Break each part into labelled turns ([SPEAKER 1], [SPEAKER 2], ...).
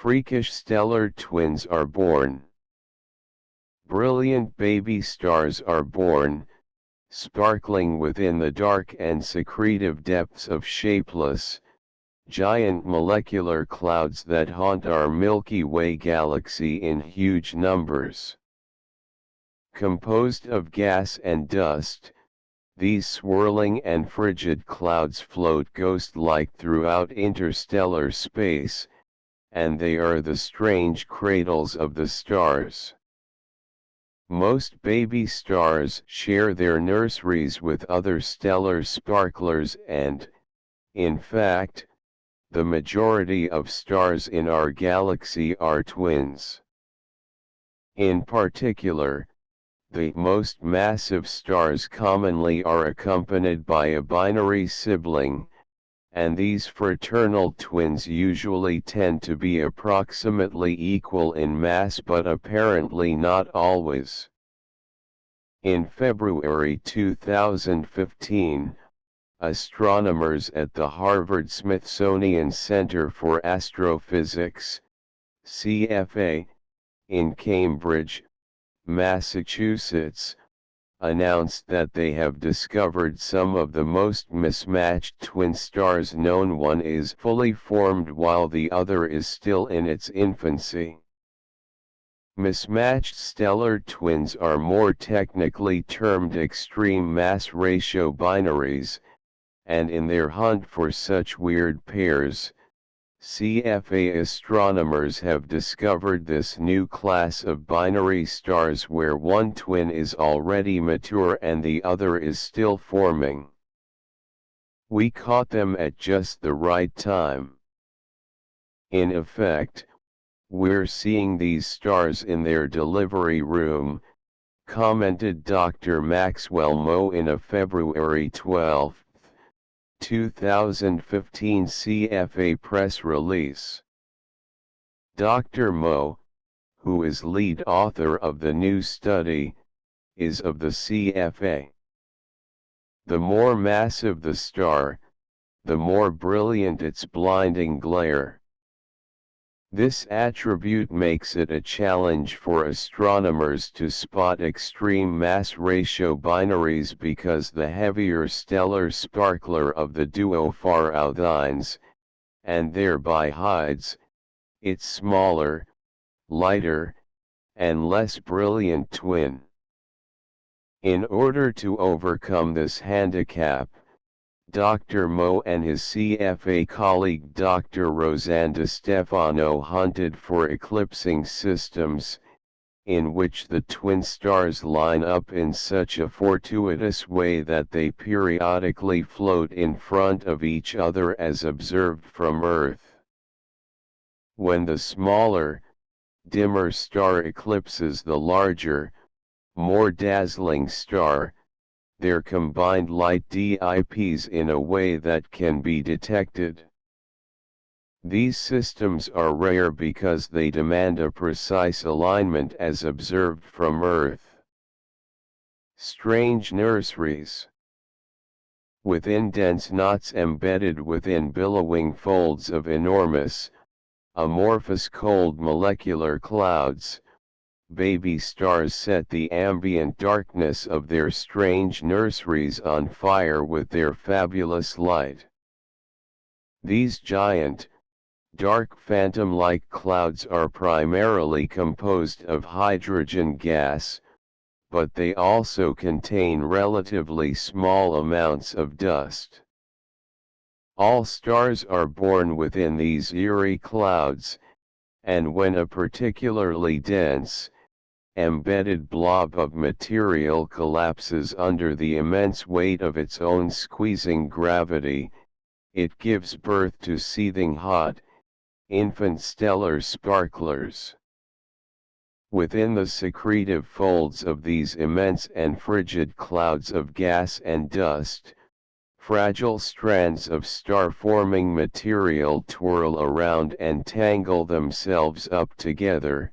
[SPEAKER 1] Freakish stellar twins are born. Brilliant baby stars are born, sparkling within the dark and secretive depths of shapeless, giant molecular clouds that haunt our Milky Way galaxy in huge numbers. Composed of gas and dust, these swirling and frigid clouds float ghost-like throughout interstellar space, and they are the strange cradles of the stars. Most baby stars share their nurseries with other stellar sparklers and, in fact, the majority of stars in our galaxy are twins. In particular, the most massive stars commonly are accompanied by a binary sibling, and these fraternal twins usually tend to be approximately equal in mass but apparently not always. In February 2015, astronomers at the Harvard-Smithsonian Center for Astrophysics, CFA, in Cambridge, Massachusetts, announced that they have discovered some of the most mismatched twin stars known. One is fully formed while the other is still in its infancy. Mismatched stellar twins are more technically termed extreme mass ratio binaries, and in their hunt for such weird pairs, CFA astronomers have discovered this new class of binary stars where one twin is already mature and the other is still forming. We caught them at just the right time. In effect, we're seeing these stars in their delivery room, commented Dr. Maxwell Moe in a February 12, 2015 CFA press release. Dr. Moe, who is lead author of the new study, is of the CFA. The more massive the star, the more brilliant its blinding glare. This attribute makes it a challenge for astronomers to spot extreme mass ratio binaries because the heavier stellar sparkler of the duo far outshines, and thereby hides, its smaller, lighter, and less brilliant twin. In order to overcome this handicap, Dr. Moe and his CFA colleague Dr. Rosanne DeStefano hunted for eclipsing systems, in which the twin stars line up in such a fortuitous way that they periodically float in front of each other as observed from Earth. When the smaller, dimmer star eclipses the larger, more dazzling star, their combined light dips in a way that can be detected. These systems are rare because they demand a precise alignment as observed from Earth. Strange nurseries. Within dense knots embedded within billowing folds of enormous, amorphous cold molecular clouds, baby stars set the ambient darkness of their strange nurseries on fire with their fabulous light. These giant, dark phantom-like clouds are primarily composed of hydrogen gas, but they also contain relatively small amounts of dust. All stars are born within these eerie clouds, and when a particularly dense, embedded blob of material collapses under the immense weight of its own squeezing gravity, it gives birth to seething hot, infant stellar sparklers. Within the secretive folds of these immense and frigid clouds of gas and dust, fragile strands of star-forming material twirl around and tangle themselves up together,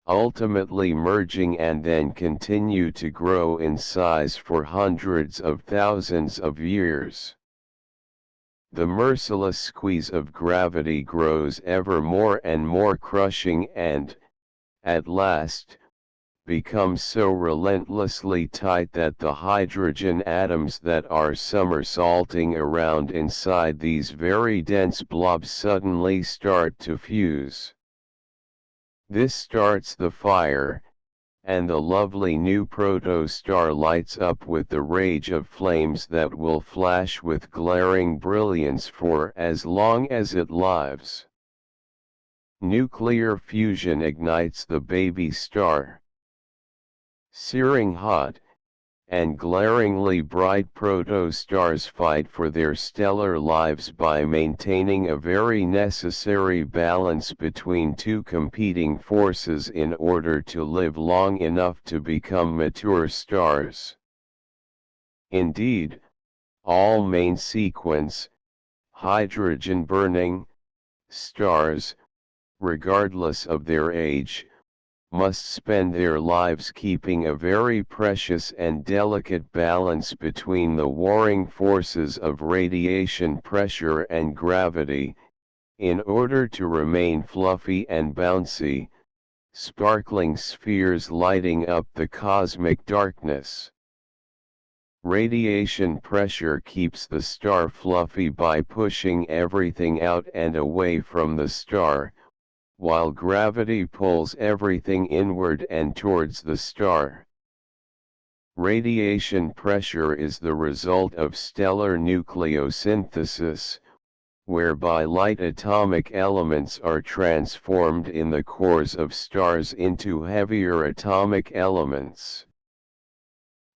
[SPEAKER 1] ultimately merging and then continue to grow in size for hundreds of thousands of years. The merciless squeeze of gravity grows ever more and more crushing and, at last, becomes so relentlessly tight that the hydrogen atoms that are somersaulting around inside these very dense blobs suddenly start to fuse. This starts the fire, and the lovely new protostar lights up with the rage of flames that will flash with glaring brilliance for as long as it lives. Nuclear fusion ignites the baby star. Searing hot, and glaringly bright protostars fight for their stellar lives by maintaining a very necessary balance between two competing forces in order to live long enough to become mature stars. Indeed, all main sequence, hydrogen-burning, stars, regardless of their age, must spend their lives keeping a very precious and delicate balance between the warring forces of radiation pressure and gravity, in order to remain fluffy and bouncy, sparkling spheres lighting up the cosmic darkness. Radiation pressure keeps the star fluffy by pushing everything out and away from the star, while gravity pulls everything inward and towards the star. Radiation pressure is the result of stellar nucleosynthesis, whereby light atomic elements are transformed in the cores of stars into heavier atomic elements.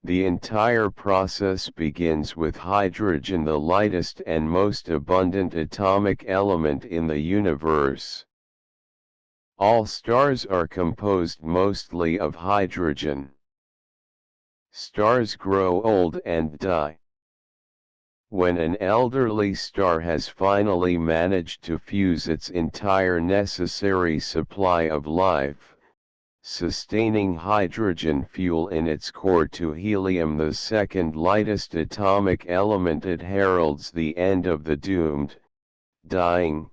[SPEAKER 1] The entire process begins with hydrogen, the lightest and most abundant atomic element in the universe. All stars are composed mostly of hydrogen. Stars grow old and die. When an elderly star has finally managed to fuse its entire necessary supply of life, sustaining hydrogen fuel in its core to helium, the second lightest atomic element, it heralds the end of the doomed, dying,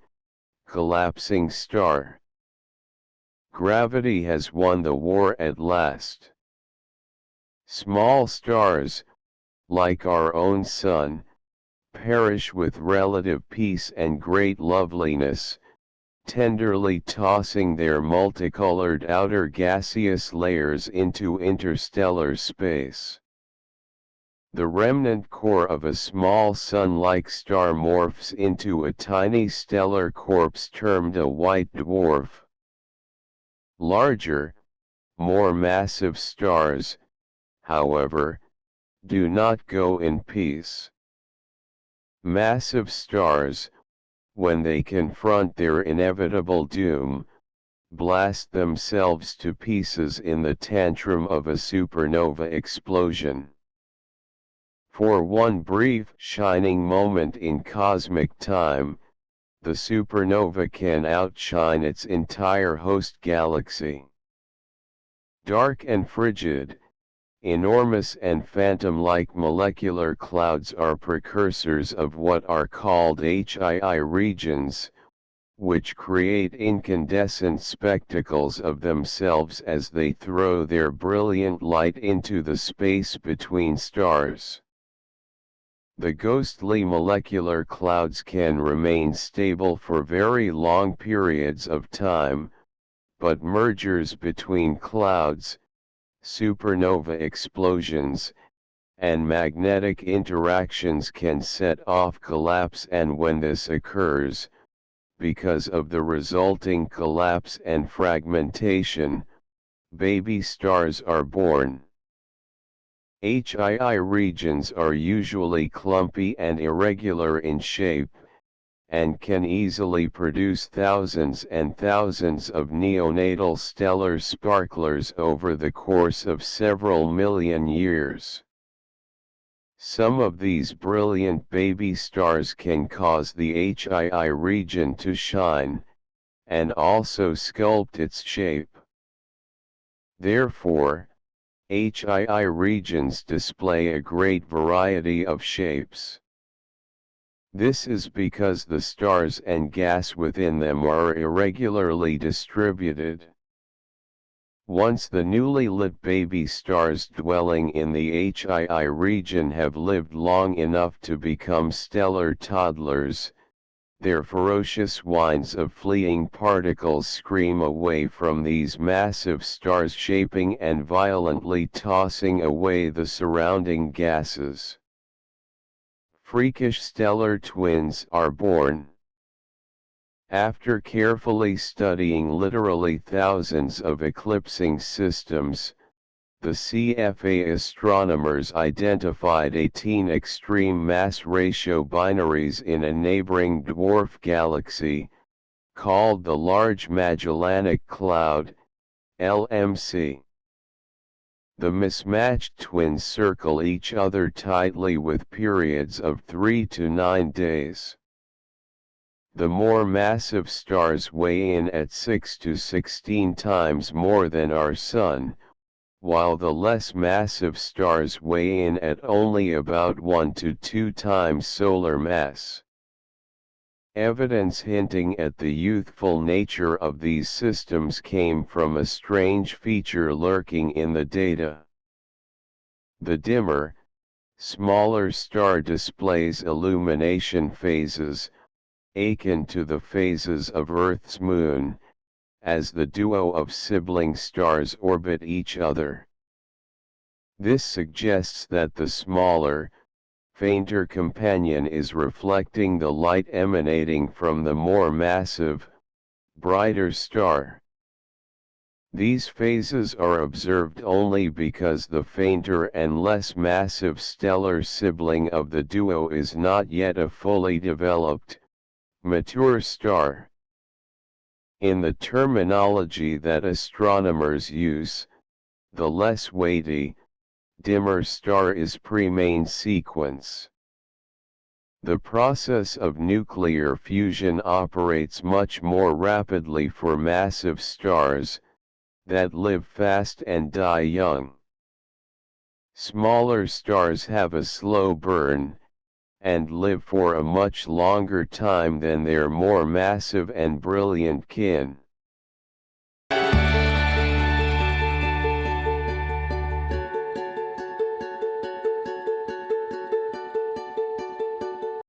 [SPEAKER 1] collapsing star. Gravity has won the war at last. Small stars, like our own sun, perish with relative peace and great loveliness, tenderly tossing their multicolored outer gaseous layers into interstellar space. The remnant core of a small sun-like star morphs into a tiny stellar corpse termed a white dwarf. Larger, more massive stars, however, do not go in peace. Massive stars, when they confront their inevitable doom, blast themselves to pieces in the tantrum of a supernova explosion. For one brief shining moment in cosmic time, the supernova can outshine its entire host galaxy. Dark and frigid, enormous and phantom-like molecular clouds are precursors of what are called HII regions, which create incandescent spectacles of themselves as they throw their brilliant light into the space between stars. The ghostly molecular clouds can remain stable for very long periods of time, but mergers between clouds, supernova explosions, and magnetic interactions can set off collapse, and when this occurs, because of the resulting collapse and fragmentation, baby stars are born. HII regions are usually clumpy and irregular in shape, and can easily produce thousands and thousands of neonatal stellar sparklers over the course of several million years. Some of these brilliant baby stars can cause the HII region to shine, and also sculpt its shape. Therefore, HII regions display a great variety of shapes. This is because the stars and gas within them are irregularly distributed. Once the newly lit baby stars dwelling in the HII region have lived long enough to become stellar toddlers, their ferocious whines of fleeing particles scream away from these massive stars, shaping and violently tossing away the surrounding gases. Freakish stellar twins are born. After carefully studying literally thousands of eclipsing systems, the CFA astronomers identified 18 extreme mass ratio binaries in a neighboring dwarf galaxy, called the Large Magellanic Cloud, LMC. The mismatched twins circle each other tightly with periods of 3 to 9 days. The more massive stars weigh in at 6 to 16 times more than our Sun, while the less massive stars weigh in at only about 1 to 2 times solar mass. Evidence hinting at the youthful nature of these systems came from a strange feature lurking in the data. The dimmer, smaller star displays illumination phases, akin to the phases of Earth's moon, as the duo of sibling stars orbit each other. This suggests that the smaller, fainter companion is reflecting the light emanating from the more massive, brighter star. These phases are observed only because the fainter and less massive stellar sibling of the duo is not yet a fully developed, mature star. In the terminology that astronomers use, the less weighty, dimmer star is pre-main sequence. The process of nuclear fusion operates much more rapidly for massive stars, that live fast and die young. Smaller stars have a slow burn, and live for a much longer time than their more massive and brilliant kin.